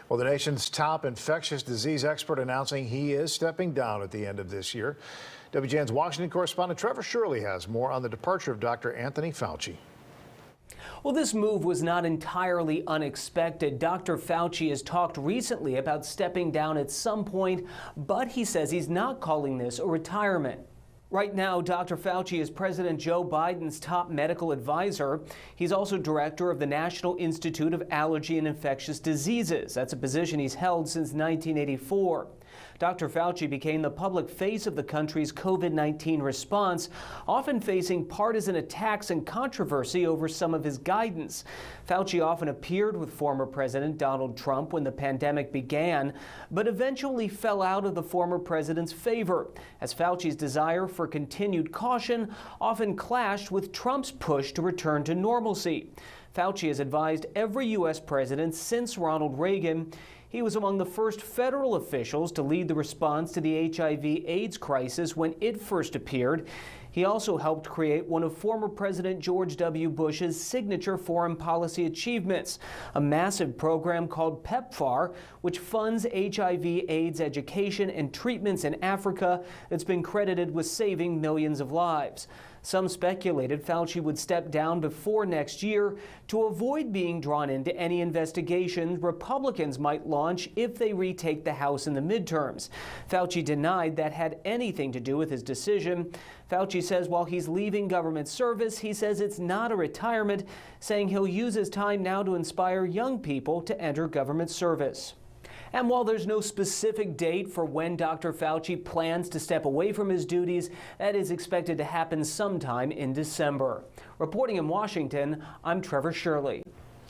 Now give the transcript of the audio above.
Well, the nation's top infectious disease expert announcing he is stepping down at the end of this year. WGN's Washington correspondent Trevor Shirley has more on the departure of Dr. Anthony Fauci. Well, this move was not entirely unexpected. Dr. Fauci has talked recently about stepping down at some point, but he says he's not calling this a retirement. Right now, Dr. Fauci is President Joe Biden's top medical advisor. He's also director of the National Institute of Allergy and Infectious Diseases. That's a position he's held since 1984. Dr. Fauci became the public face of the country's COVID-19 response, often facing partisan attacks and controversy over some of his guidance. Fauci often appeared with former President Donald Trump when the pandemic began, but eventually fell out of the former president's favor, as Fauci's desire for continued caution often clashed with Trump's push to return to normalcy. Fauci has advised every U.S. president since Ronald Reagan. He was among the first federal officials to lead the response to the HIV/AIDS crisis when it first appeared. He also helped create one of former President George W. Bush's signature foreign policy achievements, a massive program called PEPFAR, which funds HIV/AIDS education and treatments in Africa that's been credited with saving millions of lives. Some speculated Fauci would step down before next year to avoid being drawn into any investigations Republicans might launch if they retake the House in the midterms. Fauci denied that had anything to do with his decision. Fauci says while he's leaving government service, he says it's not a retirement, saying he'll use his time now to inspire young people to enter government service. And while there's no specific date for when Dr. Fauci plans to step away from his duties, that is expected to happen sometime in December. Reporting in Washington, I'm Trevor Shirley.